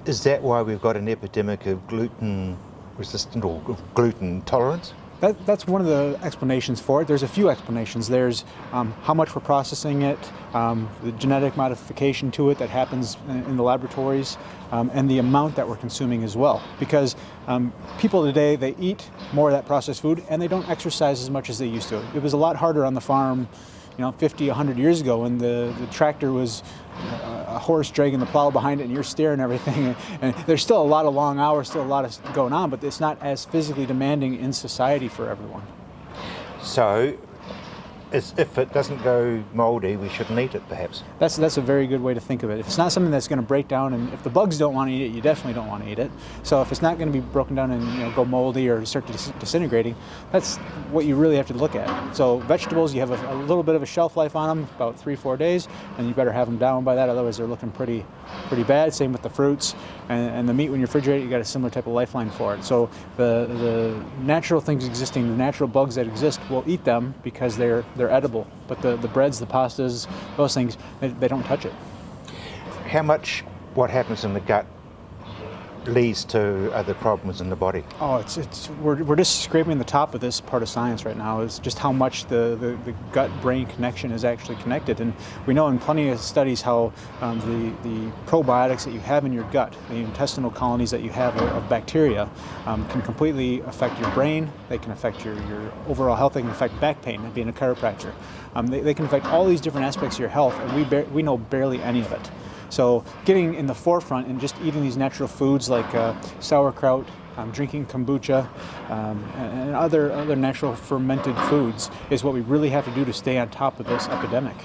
Is that why we've got an epidemic of gluten resistant or gluten intolerance? That's one of the explanations for it. There's a few explanations. There's how much we're processing it, the genetic modification to it that happens in the laboratories, and the amount that we're consuming as well. Because people today, they eat more of that processed food and they don't exercise as much as they used to. It was a lot harder on the farm, 50, 100 years ago when the tractor was a horse dragging the plow behind it and you're steering everything. And there's still a lot of long hours, still a lot of going on, but it's not as physically demanding in society for everyone. So, if it doesn't go mouldy, we shouldn't eat it, perhaps? That's a very good way to think of it. If it's not something that's going to break down, and if the bugs don't want to eat it, you definitely don't want to eat it. So if it's not going to be broken down and go moldy or start disintegrating, that's what you really have to look at. So vegetables, you have a little bit of a shelf life on them, about 3-4 days, and you better have them down by that, otherwise they're looking pretty bad. Same with the fruits. And the meat, when you refrigerate it, you got a similar type of lifeline for it. So the natural things existing, the natural bugs that exist, will eat them because they're edible. But the breads, the pastas, those things, they don't touch it. How much what happens in the gut leads to other problems in the body? Oh, we're just scraping the top of this part of science right now. Is just how much the gut-brain connection is actually connected, and we know in plenty of studies how the probiotics that you have in your gut, the intestinal colonies that you have of bacteria, can completely affect your brain. They can affect your overall health. They can affect back pain. Being a chiropractor, they can affect all these different aspects of your health, and we know barely any of it. So getting in the forefront and just eating these natural foods like sauerkraut, drinking kombucha, and other natural fermented foods is what we really have to do to stay on top of this epidemic.